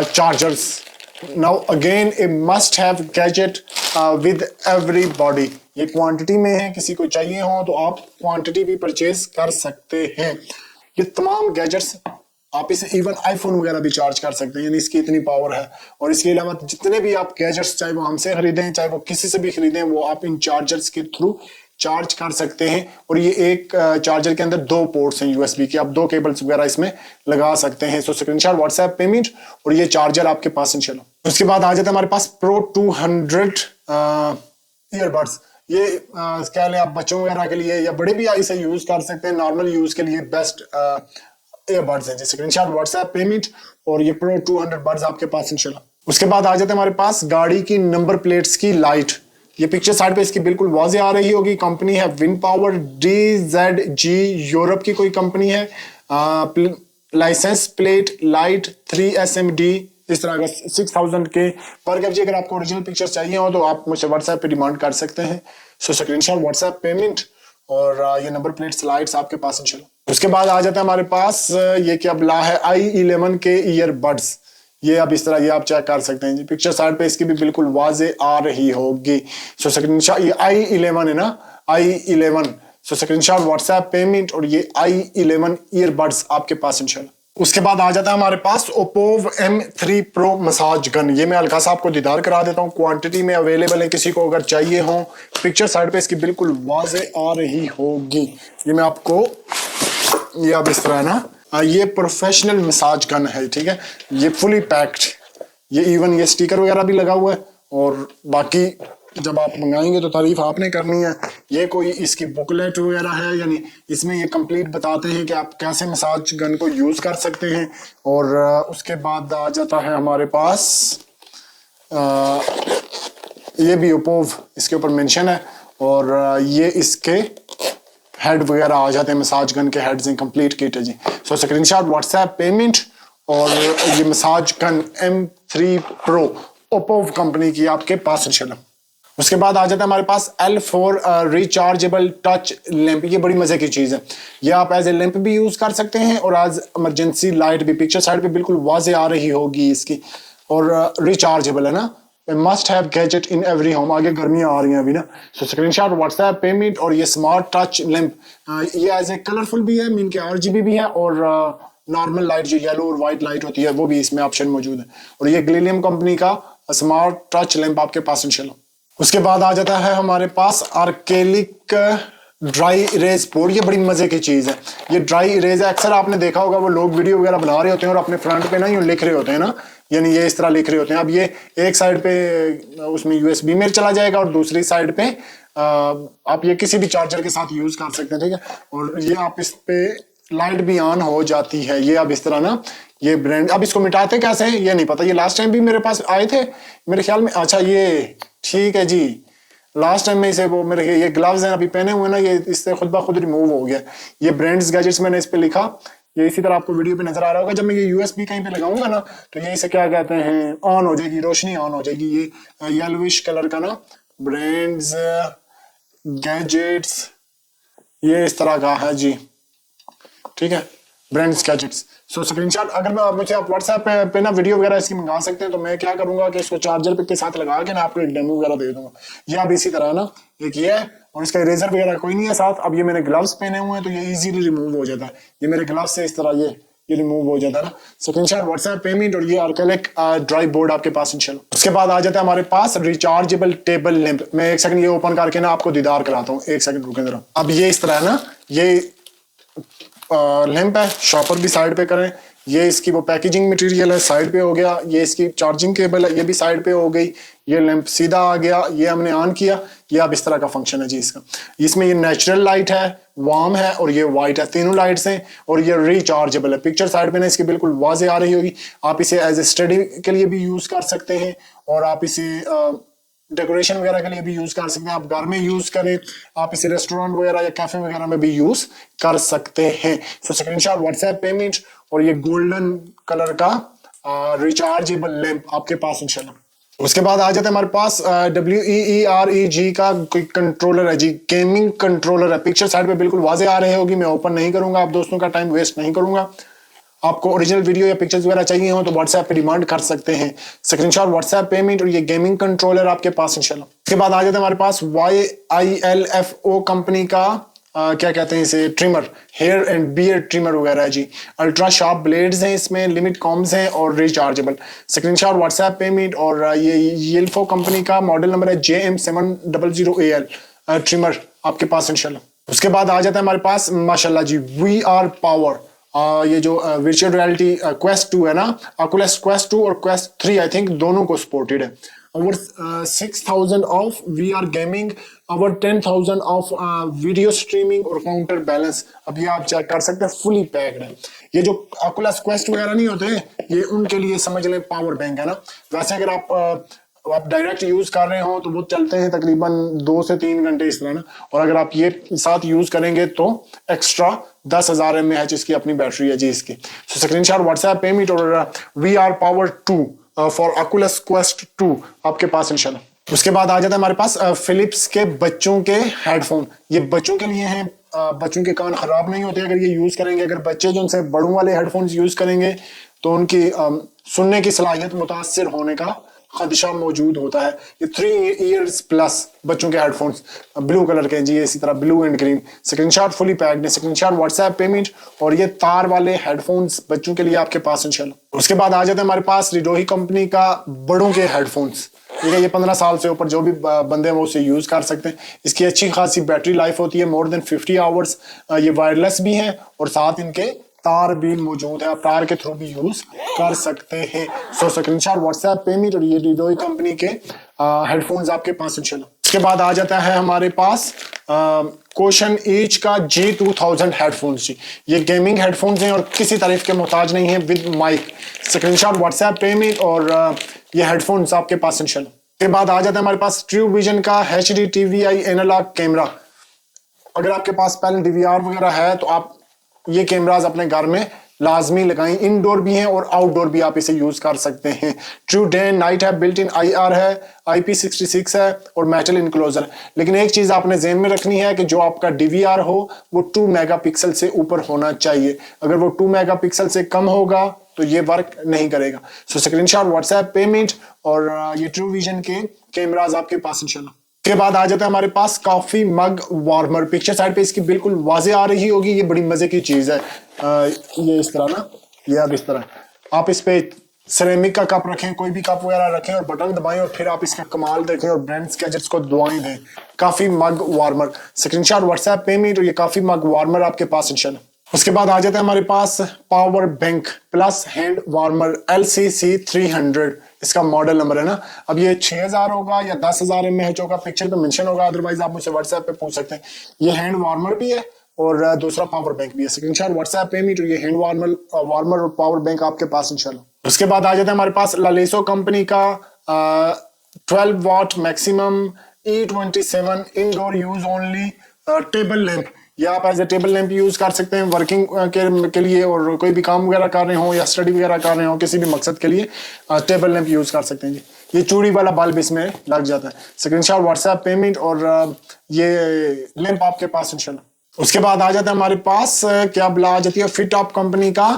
chargers. Now again a must have gadget with everybody. ये क्वांटिटी में है, किसी को चाहिए हो तो आप क्वांटिटी भी परचेज कर सकते हैं। ये तमाम गैजेट्स आप इसे इवन आईफोन वगैरह भी चार्ज कर सकते हैं, यानी इसकी इतनी पावर है। और इसके अलावा जितने भी आप गैजेट्स, चाहे वो हमसे खरीदें चाहे वो किसी से भी खरीदें, वो आप इन चार्जर्स के थ्रू चार्ज कर सकते हैं। और ये एक चार्जर के अंदर 2 पोर्ट्स हैं USB के, आप 2 केबल्स वगैरह इसमें लगा सकते हैं। सो स्क्रीनशॉट, व्हाट्सएप पेमेंट और ये चार्जर आपके पास इंशाल्लाह। उसके बाद आ जाता है हमारे पास Pro 200 ईयरबड्स। ये कह लें आप बच्चों वगैरह के लिए या बड़े भी इसे यूज कर सकते हैं, नॉर्मल यूज के लिए बेस्ट ईयरबड्स हैं। स्क्रीनशॉट, व्हाट्सएप पेमेंट और ये Pro 200 बड्स आपके पास इंशाल्लाह। उसके बाद आ जाता है हमारे पास गाड़ी की नंबर प्लेट्स की लाइट। ये पिक्चर साइड पे इसकी बिल्कुल वाज़ेह आ रही होगी। कंपनी है विनपावर DZG, यूरोप की कोई कंपनी है। लाइसेंस प्लेट लाइट 3SMD, इस तरह का 6000 के पर जी। अगर आपको ओरिजिनल पिक्चर चाहिए हो तो आप मुझसे व्हाट्सएप पे डिमांड कर सकते हैं। सो स्क्रीनशॉट, व्हाट्सएप पेमेंट और ये नंबर प्लेट स्लाइड्स आपके पास इंशाल्लाह। उसके बाद आ जाता है हमारे पास ये क्या बला है, i11 के ईयरबड्स। ये अब इस तरह ये आप चेक कर सकते हैं जी, पिक्चर साइड पे इसकी भी बिल्कुल वाजे आ रही होगी। सो स्क्रीनशॉट, ये i11 है ना, i11। सो स्क्रीनशॉट, व्हाट्सएप पेमेंट और ये i11 ईयरबड्स आपके पास इंशाल्लाह। उसके बाद आ जाता है हमारे पास Oppo M3 Pro massage gun. ये मैं हल्का सा आपको दीदार करा देता हूँ, क्वांटिटी में अवेलेबल है, किसी को अगर चाहिए हो। पिक्चर साइड पे इसकी बिल्कुल वाजे आ रही होगी। ये मैं आपको, ये अब इस तरह है ना, ये प्रोफेशनल मसाज गन है, ठीक है। ये फुली पैक्ड, ये इवन ये स्टिकर वगैरह भी लगा हुआ है। और बाकी जब आप मंगाएंगे तो तारीफ आपने करनी है। ये कोई इसकी बुकलेट वगैरह है, यानी इसमें ये कंप्लीट बताते हैं कि आप कैसे मसाज गन को यूज कर सकते हैं। और उसके बाद आ जाता है हमारे पास ये भी ओप्पो, इसके ऊपर मेंशन है। और ये इसके हेड वगैरह आ जाते हैं, मसाज गन के हेड्स हैं, कंप्लीट किट है जी। सो स्क्रीनशॉट, व्हाट्सएप पेमेंट और ये massage gun M3 Pro Oppo company की आपके पास इंशाल्लाह। उसके बाद आ जाता है हमारे पास L4 रिचार्जेबल टच लैंप। ये बड़ी मजे की चीज है, ये आप एज ए लैंप भी यूज कर सकते हैं और एज इमरजेंसी लाइट भी। पिक्चर साइड पे बिल्कुल वाजे आ रही होगी इसकी। और रिचार्जेबल है ना, must have gadget in every home. आगे गर्मियां आ रही हैं अभी ना। सो स्क्रीनशॉट व्हाट्सएप पेमेंट और ये स्मार्ट टच लैंप ये एज ए कलरफुल भी है, मीन के RGB भी है, और नॉर्मल लाइट जो येलो और व्हाइट लाइट होती है वो भी इसमें ऑप्शन मौजूद है। और ये ग्लिलियम कंपनी का स्मार्ट टच लैंप आपके पास इंशाल्लाह। उसके बाद आ जाता है हमारे पास आर्केलिक ड्राई इरेज बोर्ड। ये बड़ी मजे की चीज है। ये ड्राई इरेज है, अक्सर आपने देखा होगा वो लोग वीडियो वगैरह बना रहे होते हैं और अपने फ्रंट पे ना यूं लिख रहे होते हैं ना, यानी ये इस तरह लिख रहे होते हैं। अब ये एक साइड पे उसमें USB में चला जाएगा और दूसरी साइड पे आप ये किसी भी चार्जर के साथ यूज कर सकते हैं, ठीक है। और ये आप इस पे लाइट भी ऑन हो जाती है। ये अब इस तरह ना, ये ब्रांड, अब इसको मिटाते कैसे हैं ये नहीं पता। ये लास्ट टाइम भी मेरे पास आए थे मेरे ख्याल में। अच्छा ये ठीक है जी, लास्ट टाइम में इसे वो मेरे ये ग्लव्स हैं अभी पहने हुए ना, ये इससे खुद ब खुद रिमूव हो गया। ये ब्रांड्स गैजेट्स मैंने इस पे लिखा, ये इसी तरह आपको वीडियो पे नजर आ रहा होगा। जब मैं ये USB कहीं पे लगाऊंगा ना तो ये इसे क्या कहते हैं, ऑन हो जाएगी, रोशनी ऑन हो जाएगी। ये येलोविश कलर का ना ब्रांड्स गैजेट्स ये इस तरह का है जी, ठीक है, ब्रांड्स गैजेट्स। सो स्क्रीनशॉट अगर मैं मुझे आप व्हाट्सएप पे ना वीडियो वगैरह इसकी मंगा सकते हैं तो मैं क्या करूंगा कि इसको चार्जर पे के साथ लगा के ना आपको एक डेमो वगैरह दे दूंगा। ये अब इसी तरह ना एक ये है और इसका इरेजर वगैरह कोई नहीं है साथ। अब ये मैंने ग्लव्स पहने हुए हैं तो ये इजीली रिमूव हो जाता है। ये मेरे ग्लव्स से इस तरह ये रिमूव हो जाता है ना। स्क्रीनशॉट व्हाट्सएप पेमेंट और ये आर्केलिक ड्राई बोर्ड आपके पास इंशाल्लाह। उसके बाद आ जाता है हमारे पास रिचार्जेबल टेबल लैंप। मैं एक सेकंड ये ओपन करके ना आपको दीदार कराता हूँ, एक सेकंड रुके जरा। अब ये इस तरह है ना, ये लैंप है, शॉपर भी साइड पे करें। ये इसकी वो पैकेजिंग मटेरियल है, साइड पे हो गया। ये इसकी चार्जिंग केबल है, ये भी साइड पे हो गई। ये लैंप सीधा आ गया, ये हमने ऑन किया। ये अब इस तरह का फंक्शन है जी इसका। इसमें ये नेचुरल लाइट है, वार्म है और ये वाइट है, तीनों लाइट्स हैं। और ये रिचार्जेबल है। पिक्चर साइड पे ना इसकी बिल्कुल वाजे आ रही होगी। आप इसे एज ए स्टडी के लिए भी यूज कर सकते हैं और आप इसे डेकोरेशन वगैरह के लिए भी यूज कर सकते हैं। आप घर में यूज करें, आप इसे रेस्टोरेंट वगैरह या कैफे वगैरह में भी यूज कर सकते हैं। सो स्क्रीनशॉट व्हाट्सएप पेमेंट और ये गोल्डन कलर का रिचार्जेबल लैंप आपके पास इंशाल्लाह। उसके बाद आ जाता है हमारे पास WEEREG का कोई कंट्रोलर है जी, गेमिंग कंट्रोलर है। पिक्चर साइड पे बिल्कुल वाजे आ रहे होगी, मैं ओपन नहीं करूंगा, आप दोस्तों का टाइम वेस्ट नहीं करूंगा। आपको ओरिजिनल वीडियो या पिक्चर्स वगैरह चाहिए हो तो व्हाट्सएप पे डिमांड कर सकते हैं। स्क्रीनशॉट व्हाट्सएप पेमेंट और ये गेमिंग कंट्रोलर आपके पास इंशाल्लाह। उसके बाद आ जाता है हमारे पास YILFO कंपनी का क्या कहते हैं इसे, trimmer, hair and beard trimmer वगैरह है जी। अल्ट्रा शार्प ब्लेड्स हैं इसमें, लिमिट कॉम्स हैं और रिचार्जेबल। स्क्रीनशॉट व्हाट्सएप पेमेंट और ये YILFO कंपनी का मॉडल नंबर है JM700AL ट्रिमर आपके पास इंशाल्लाह। उसके बाद आ जाता है हमारे पास माशाल्लाह जी VR पावर। ये जो वर्चुअल रियलिटी Quest 2 है ना, Oculus Quest 2 और Quest 3 आई थिंक दोनों को सपोर्टेड है। over 6,000 of VR gaming, over 10,000 of video streaming और काउंटर बैलेंस। अब ये आप चेक कर सकते हैं, फुली पैक्ड है। ये जो Oculus Quest वगैरह नहीं होते, ये उनके लिए समझ लें पावर बैंक है ना। वैसे अगर आप डायरेक्ट यूज कर रहे हो तो वो चलते हैं तकरीबन 2 से 3 घंटे इस तरह ना। और अगर आप ये साथ यूज करेंगे तो एक्स्ट्रा 10,000 mAh इसकी अपनी बैटरी है जी इसकी। सो स्क्रीनशॉट व्हाट्सएप पेमेंट और VR power 2 for Oculus Quest 2 आपके पास इंशाल्लाह। उसके बाद आ जाता है हमारे पास फिलिप्स के बच्चों के हेडफोन। ये बच्चों के लिए हैं, बच्चों के कान खराब नहीं होते अगर ये यूज करेंगे। अगर बच्चे जो उनसे बड़ों वाले हेडफोन्स यूज करेंगे तो उनकी सुनने की सलाहियत मुतासिर होने का खदशा मौजूद होता है। ये 3 ईयर्स प्लस बच्चों के हेडफोन्स ब्लू कलर के जी, इसी तरह blue and green. Screenshot fully packed है। स्क्रीनशॉट व्हाट्सएप पेमेंट और ये तार वाले हेडफोन्स बच्चों के लिए आपके पास इंशाल्लाह। उसके बाद आ जाते हैं हमारे पास रिडोही कंपनी का बड़ों के हेडफोन्स। ठीक है, ये 15 साल से ऊपर जो भी बंदे हैं वो उसे यूज कर सकते हैं। इसकी अच्छी खासी बैटरी लाइफ होती है, मोर देन 50 आवर्स। ये वायरलेस भी है और साथ इनके तार भी मौजूद है, आप तार के थ्रू भी यूज कर सकते हैं। सो स्क्रीनशॉट व्हाट्सएप पेमेंट और ये रिडोही कंपनी के हेडफोन्स आपके पास इंशाल्लाह। उसके बाद आ जाता है हमारे पास क्वेश्चन ईच का G2000 हेडफोन्स जी। ये गेमिंग हेडफोन्स हैं और किसी तारीफ के मोहताज नहीं है, with mic. Screenshot WhatsApp payment और ये हेडफोन्स आपके पास इंशाल्लाह। उसके बाद आ जाता है हमारे पास ट्रू विजन का HD TVI एनालॉग कैमरा। अगर आपके पास पहले DVR वगैरह है तो आप ये कैमराज अपने घर में लाजमी लगाएं। इनडोर भी है और आउटडोर भी आप इसे यूज कर सकते हैं। ट्रू डे एंड नाइट है, बिल्ट इन IR है, IP66 है और मेटल इनक्लोजर है। लेकिन एक चीज आपने ध्यान में रखनी है कि जो आपका DVR हो वो 2 मेगापिक्सल से ऊपर होना चाहिए। अगर वो 2 मेगापिक्सल से कम होगा तो ये वर्क नहीं करेगा। सो स्क्रीनशॉट, व्हाट्सएप पेमेंट और ये ट्रू विजन के कैमराज आपके पास इंशाल्लाह। के बाद आ जाता है हमारे पास coffee mug warmer. Picture side पे इसकी बिल्कुल वाजे आ रही होगी। ये बड़ी मजे की चीज है। ये इस तरह ना, ये अब इस तरह आप इस पे सिरेमिक का कप रखें, कोई भी कप वगैरह रखें और बटन दबाएं और फिर आप इसका कमाल देखें और ब्रांड्स गैजेट्स को दुआएं दें। काफी मग वार्मर, स्क्रीनशॉट, व्हाट्सएप पेमेंट और ये काफी मग वार्मर आपके पास इंशाल्लाह। उसके बाद आ जाता है हमारे पास power bank plus hand warmer LCC 300, इसका मॉडल नंबर है ना। अब ये 6000 होगा या 10,000 mAh होगा, पिक्चर पे मेंशन होगा, अदरवाइज आप मुझसे व्हाट्सएप पे पूछ सकते हैं। ये हैंड वार्मर भी है और दूसरा पावर बैंक भी है। स्क्रीनशॉट, व्हाट्सएप पेमेंट और ये हैंड वार्मर और पावर बैंक आपके पास इंशाल्लाह। उसके बाद आ जाता है हमारे पास लालेसो कंपनी का 12 watt maximum E27 indoor use only table lamp. या आप as a table lamp use कर सकते हैं वर्किंग के लिए, और कोई भी काम वगैरह कर रहे हो या स्टडी वगैरह कर रहे हो, किसी भी मकसद के लिए टेबल लैंप यूज कर सकते हैं जी। ये चूड़ी वाला बल्ब इसमें लग जाता है। स्क्रीनशॉट, व्हाट्सएप पेमेंट और ये लैंप आपके पास इंशाल्लाह। उसके बाद आ जाता है हमारे पास क्या आ जाती है फिट टॉप कंपनी का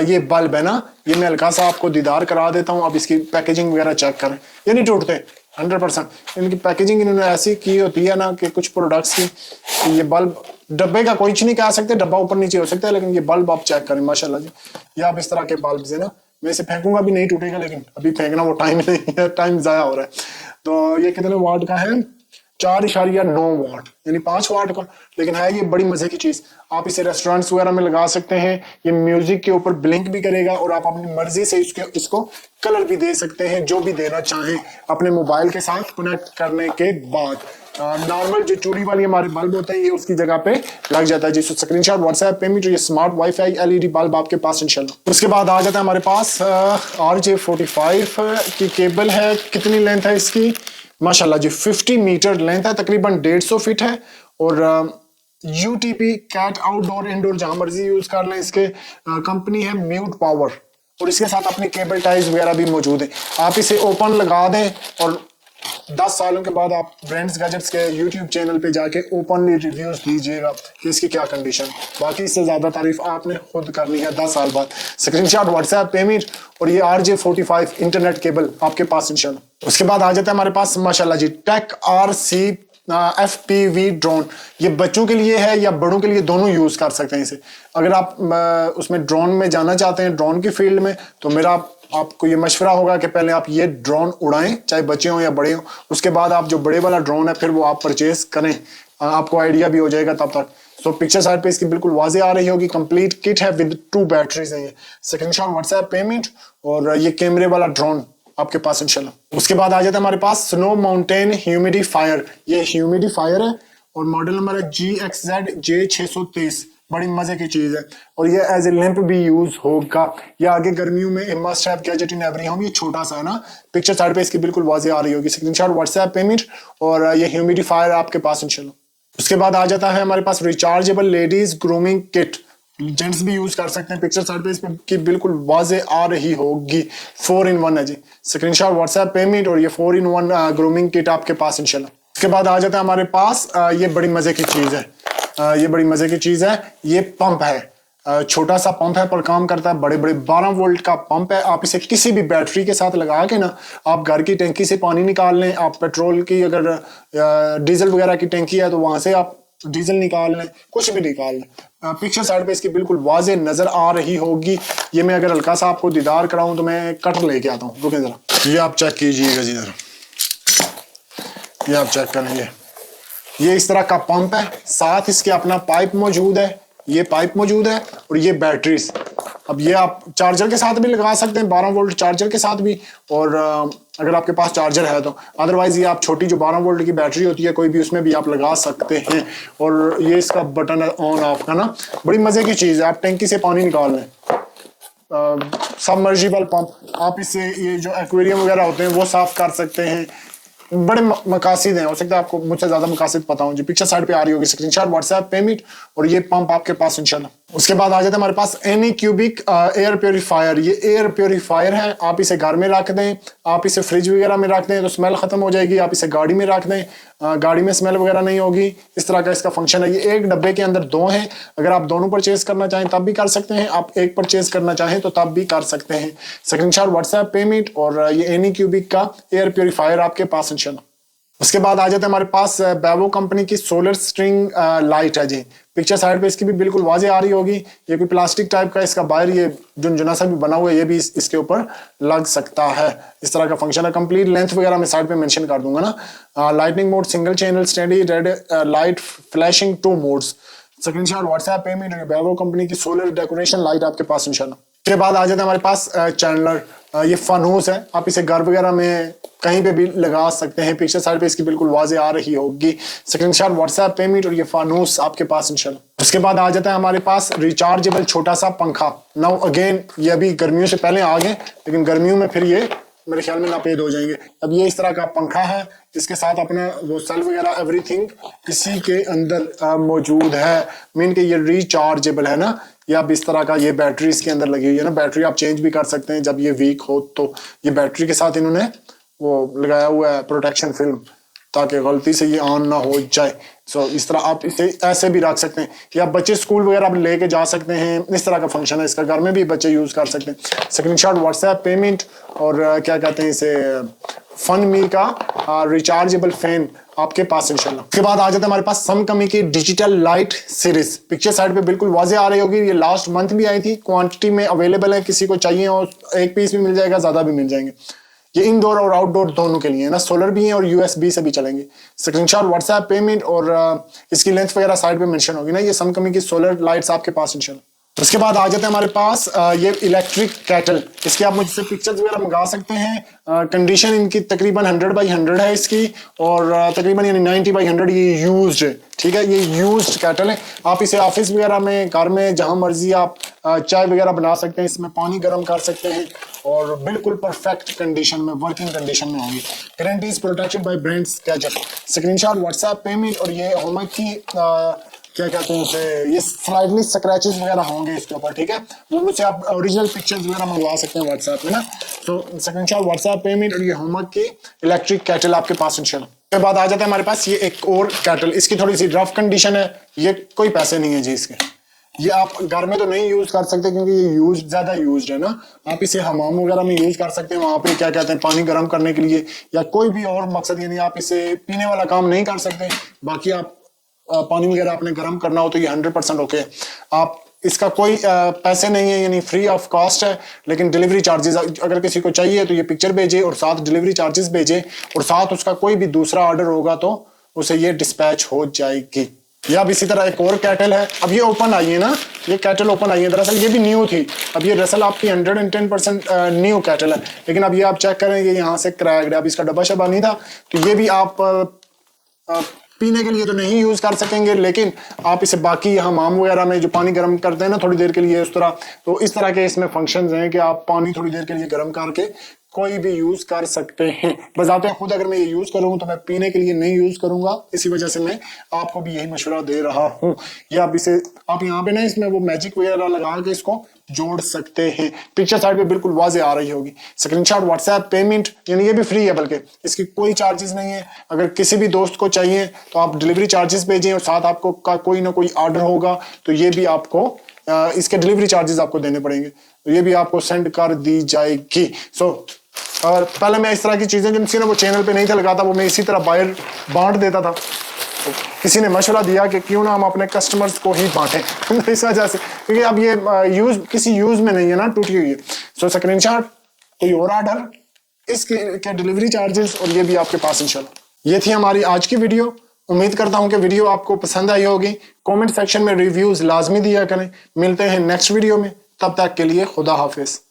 ये बल्ब है ना। ये मैं हल्का सा आपको दीदार करा देता हूँ। अब इसकी पैकेजिंग वगैरह चेक करें, ये नहीं टूटते 100%। इनकी पैकेजिंग इन्होंने ऐसी की होती है ना कि कुछ प्रोडक्ट्स की, ये बल्ब डब्बे का कोई नहीं कह सकते, डब्बा ऊपर नीचे हो सकता है, लेकिन ये बल्ब आप चेक करें माशाल्लाह जी। ये आप इस तरह के बल्ब है ना, मैं इसे फेंकूंगा भी नहीं टूटेगा, लेकिन अभी फेंकना वो टाइम नहीं है, टाइम जाया हो रहा है। तो ये कितने वाट का है? 4.9 वाट, यानी 5 वाट का। लेकिन है ये बड़ी मजे की चीज। आप इसे रेस्टोरेंट्स वगैरह में लगा सकते हैं। ये म्यूजिक के ऊपर ब्लिंक भी करेगा और आप अपनी मर्जी से इसको कलर भी दे सकते हैं, जो भी देना चाहें अपने मोबाइल के साथ कनेक्ट करने के बाद। नॉर्मल जो चूड़ी वाली हमारे बल्ब होते हैं ये उसकी जगह पे लग जाता है जिसको स्क्रीनशॉट, व्हाट्सएप पेमेंट, ये स्मार्ट वाईफाई LED बल्ब आपके पास इंशाल्लाह। उसके बाद आ जाता है हमारे पास RJ45 की केबल है। कितनी लेंथ है इसकी? माशाल्लाह जी 50 मीटर लेंथ है, तकरीबन 150 फीट है। और UTP कैट आउटडोर इंडोर जहां मर्जी यूज कर लें। इसके कंपनी है म्यूट पावर और इसके साथ अपनी केबल टाइज वगैरह भी मौजूद है। आप इसे ओपन लगा दें और 10 सालों के बाद आप ब्रांड्स गैजेट्स के YouTube चैनल पे जाके ओपनली रिव्यूज दीजिएगा कि इसकी क्या कंडीशन। बाकी इससे ज्यादा तारीफ आपने खुद करनी है 10 साल बाद। स्क्रीनशॉट, व्हाट्सएप पेमेंट और ये RJ45 इंटरनेट केबल आपके पास इंशाल्लाह। उसके बाद आ जाता है हमारे पास माशाल्लाह जी टेक RC FPV ड्रोन। ये बच्चों के लिए है या बड़ों के लिए, दोनों यूज कर सकते हैं इसे। अगर आप उसमें ड्रोन में जाना चाहते हैं, ड्रोन की फील्ड में, तो मेरा आपको ये मशवरा होगा कि पहले आप ये ड्रोन उड़ाएं, चाहे बच्चे हों या बड़े हों। उसके बाद आप जो बड़े वाला ड्रोन है फिर वो आप परचेज करें, आपको आइडिया भी हो जाएगा तब तक। तो पिक्चर साइड पे इसकी बिल्कुल वाजे आ रही होगी। कंप्लीट किट है विद 2 बैटरीज है ये। स्क्रीनशॉट, व्हाट्सएप पेमेंट और ये कैमरे वाला ड्रोन आपके पास इंशाल्लाह। उसके बाद आ जाता है हमारे पास स्नो माउंटेन ह्यूमिडिफायर। ये ह्यूमिडिफायर है और मॉडल नंबर है GXZ J623। बड़ी मजे की चीज है और ये एज ए लैंप भी यूज होगा। ये आगे गर्मियों में must have gadget in every home. ये छोटा सा है ना, पिक्चर साइड पे इसकी बिल्कुल वाजे आ रही होगी। स्क्रीनशॉट, व्हाट्सएप पेमेंट और ये ह्यूमिडिफायर आपके पास इंशाल्लाह। उसके बाद आ जाता है हमारे पास rechargeable ladies grooming kit. Gents भी यूज कर सकते हैं। पिक्चर साइड पे इसकी बिल्कुल वाजे आ रही होगी। 4 in 1 है जी। स्क्रीनशॉट, व्हाट्सएप पेमेंट और ये 4 in 1 ग्रूमिंग किट आपके पास इंशाल्लाह। उसके बाद आ जाता है हमारे पास ये बड़ी मजे की चीज है। ये बड़ी मजे की चीज है। ये पंप है, छोटा सा पंप है पर काम करता है। बड़े बड़े 12 वोल्ट का पंप है। आप इसे किसी भी बैटरी के साथ लगा के ना, आप घर की टंकी से पानी निकाल लें। आप पेट्रोल की अगर डीजल वगैरह की टंकी है तो वहां से आप डीजल निकाल लें, कुछ भी निकाल लें। पिक्चर साइड पे इसकी बिल्कुल वाजे नजर आ रही होगी। ये मैं अगर हल्का सा आपको दीदार कराऊं तो मैं कटर लेके आता हूँ, रुकें जरा। ये आप चेक कीजिएगा जी जरा, ये आप चेक करेंगे। ये इस तरह का पंप है, साथ इसके अपना पाइप मौजूद है। ये पाइप मौजूद है और ये बैटरीज। अब ये आप चार्जर के साथ भी लगा सकते हैं, 12 वोल्ट चार्जर के साथ भी, और अगर आपके पास चार्जर है तो। अदरवाइज ये आप छोटी जो 12 वोल्ट की बैटरी होती है कोई भी, उसमें भी आप लगा सकते हैं। और ये इसका बटन है ऑन ऑफ का ना, बड़ी मजे की चीज है। आप टंकी से पानी निकाल लें, सबमर्जिबल पंप। आप इससे ये जो एक्वेरियम वगैरह होते हैं वो साफ कर सकते हैं। बड़े मकासिद हैं, हो सकता है आपको मुझसे ज्यादा मकासिद पता हो। जो पिक्चर साइड पे आ रही होगी। स्क्रीनशॉट, व्हाट्सएप पेमेंट और ये पंप आपके पास इंशाल्लाह। उसके बाद आ जाता है हमारे पास एनी क्यूबिक एयर प्योरीफायर। ये एयर प्योरीफायर है, आप इसे घर में रख दें, आप इसे फ्रिज वगैरह में रख दें तो स्मेल खत्म हो जाएगी। आप इसे गाड़ी में रख दें, गाड़ी में स्मेल वगैरह नहीं होगी। इस तरह का इसका फंक्शन है। ये एक डब्बे के अंदर दो हैं, अगर आप दोनों परचेज करना चाहें तब भी कर सकते हैं, आप एक परचेज करना चाहें तो तब भी कर सकते हैं। स्क्रीनशॉट व्हाट्सएप पेमेंट और ये एनी क्यूबिक का एयर प्योरीफायर आपके पास इंशाल्लाह। उसके बाद आ जाता है हमारे पास बेवो कंपनी की सोलर स्ट्रिंग लाइट है जी। पिक्चर साइड पे इसकी भी बिल्कुल वाजे आ रही होगी। ये कोई प्लास्टिक टाइप का इसका बाहर ये झुनझुना सा भी बना हुआ है, ये भी इसके ऊपर लग सकता है। इस तरह का फंक्शन है। कंप्लीट लेंथ वगैरह मैं साइड पे मेंशन कर दूंगा ना। Lightning mode, single channel, steady, red light, flashing, 2 modes. Screenshot WhatsApp payment, बेवो कंपनी की सोलर डेकोरेशन लाइट आपके पास इंशाल्लाह। उसके बाद आ जाता है हमारे पास चैनलर। ये फनूस है, आप इसे घर वगैरह में कहीं पे भी लगा सकते हैं। पिक्चर साइड पे इसकी बिल्कुल वाजे आ रही होगी। स्क्रीनशॉट व्हाट्सएप पेमेंट और ये फानूस आपके पास इंशाल्लाह। उसके बाद आ जाता है हमारे पास रिचार्जेबल छोटा सा पंखा। नाउ अगेन ये अभी गर्मियों से पहले आ गए, लेकिन गर्मियों में फिर ये मेरे ख्याल में नापेद हो जाएंगे। अब ये इस तरह का पंखा है, इसके साथ अपना वो सेल वगैरह एवरीथिंग इसी के अंदर मौजूद है। मीन के ये रिचार्जेबल है ना, या अब इस तरह का ये बैटरी इसके अंदर लगी हुई है ना। बैटरी आप चेंज भी कर सकते हैं जब ये वीक हो, तो ये बैटरी के साथ इन्होंने वो लगाया हुआ है प्रोटेक्शन फिल्म, ताकि गलती से ये ऑन ना हो जाए। सो इस तरह आप इसे ऐसे भी रख सकते हैं, या बच्चे स्कूल वगैरह लेके जा सकते हैं। इस तरह का फंक्शन है इसका, घर में भी बच्चे यूज कर सकते हैं। स्क्रीनशॉट व्हाट्सएप पेमेंट और क्या कहते हैं इसे, फन मी का रिचार्जेबल फैन आपके पास इंशाल्लाह। उसके बाद आ जाता है हमारे पास समकमी की digital light series. Picture side पे बिल्कुल वाजे आ रही होगी। ये लास्ट मंथ भी आई थी, क्वांटिटी में अवेलेबल है, किसी को चाहिए और एक पीस भी मिल जाएगा, ज्यादा भी मिल जाएंगे। ये इंडोर और आउटडोर दोनों के लिए है ना, सोलर भी है और यूएसबी से भी चलेंगे। स्क्रीनशॉट व्हाट्सएप पेमेंट और इसकी लेंथ वगैरह साइड पे मेंशन होगी ना। ये समकमी की सोलर लाइट्स आपके पास इंशाल्लाह। उसके बाद आ जाते हैं हमारे पास ये इलेक्ट्रिक कैटल। इसके आप मुझसे पिक्चर्स वगैरह मंगा सकते हैं। कंडीशन इनकी तकरीबन 100/100 है इसकी, और तकरीबन यानी 90/100 ये यूज्ड है। ठीक है, ये यूज्ड कैटल है। आप इसे ऑफिस वगैरह में, घर में, जहां मर्जी आप चाय वगैरह बना सकते हैं, इसमें पानी गर्म कर सकते हैं और बिल्कुल परफेक्ट कंडीशन में, वर्किंग कंडीशन में होंगी। Guarantee is protected by brands gadget. Screenshot WhatsApp payment और ये होमवर्क की क्या कहते हैं उसे, ये स्लाइडली स्क्रैचेस वगैरह होंगे इसके ऊपर। ठीक है, वो मुझसे आप ओरिजिनल पिक्चर्स वगैरह मंगवा सकते हैं व्हाट्सएप में ना। तो स्क्रीनशॉट व्हाट्सएप पेमेंट और ये होमवर्क की इलेक्ट्रिक कैटल आपके पास इंशाल्लाह। उसके बाद आ जाता है हमारे पास ये एक और कैटल। इसकी थोड़ी सी रफ कंडीशन है, ये कोई पैसे नहीं है जी इसके। ये आप घर में तो नहीं यूज कर सकते क्योंकि ये ज्यादा यूज्ड है ना। आप इसे हमाम वगैरह में यूज कर सकते हैं, वहां पे क्या कहते हैं पानी गर्म करने के लिए या कोई भी और मकसद, यानी आप इसे पीने वाला काम नहीं कर सकते। बाकी आप पानी वगैरह आपने गर्म करना हो तो ये 100% ओके है। आप इसका कोई पैसे नहीं है, यानी फ्री ऑफ कॉस्ट है, लेकिन डिलीवरी चार्जेस अगर किसी को चाहिए तो ये पिक्चर भेजे और साथ डिलीवरी चार्जेस भेजे और साथ उसका कोई भी दूसरा ऑर्डर होगा तो उसे ये डिस्पैच हो जाएगी। या अब इसी तरह एक और कैटल है, अब ये ओपन आई है ना, ये कैटल ओपन आई है। दरअसल ये भी न्यू थी, अब ये दरअसल आपकी 110% न्यू कैटल है, लेकिन अब ये आप चेक करें ये यहाँ से क्रैक्ड है। अब इसका डब्बा शब्बा नहीं था, तो ये भी आप पीने के लिए तो नहीं यूज कर सकेंगे, लेकिन आप इसे बाकी हमाम वगैरह में जो पानी गर्म करते हैं ना थोड़ी देर के लिए उस तरह, तो इस तरह के इसमें फंक्शंस हैं कि आप पानी थोड़ी देर के लिए गर्म करके कोई भी यूज कर सकते हैं। बजाते खुद अगर मैं ये यूज करूँ तो मैं पीने के लिए नहीं यूज करूंगा, इसी वजह से मैं आपको भी यही मशवरा दे रहा हूँ। या आप इसे आप यहाँ पे ना इसमें वो मैजिक वगैरह लगा के इसको जोड़ सकते हैं। पिक्चर साइड पे बिल्कुल वाजे आ रही होगी। स्क्रीनशॉट व्हाट्सएप पेमेंट, यानी ये भी फ्री है, बल्कि इसकी कोई चार्जेस नहीं है। अगर किसी भी दोस्त को चाहिए तो आप डिलीवरी चार्जेस भेजें और साथ आपको कोई ना कोई ऑर्डर होगा तो ये भी आपको इसके डिलीवरी चार्जेस आपको देने पड़ेंगे, तो ये भी आपको सेंड कर दी जाएगी। और पहले मैं इस तरह की चीजें जिनसे ना वो चैनल पे नहीं था लगाता, वो मैं इसी तरह बाहर बांट देता था। तो किसी ने मशवरा दिया कि क्यों ना हम अपने कस्टमर्स को ही बांटें इस वजह से, क्योंकि अब ये यूज किसी यूज में नहीं है ना, टूटी हुई है। सो स्क्रीनशॉट, कोई और ऑर्डर, इसके डिलीवरी चार्जेस और ये भी आपके पास इंशाल्लाह। ये थी हमारी आज की वीडियो। उम्मीद करता हूं कि वीडियो आपको पसंद आई होगी। कमेंट सेक्शन में रिव्यूज लाजमी दिया करें। मिलते हैं नेक्स्ट वीडियो में, तब तक के लिए खुदा हाफिज।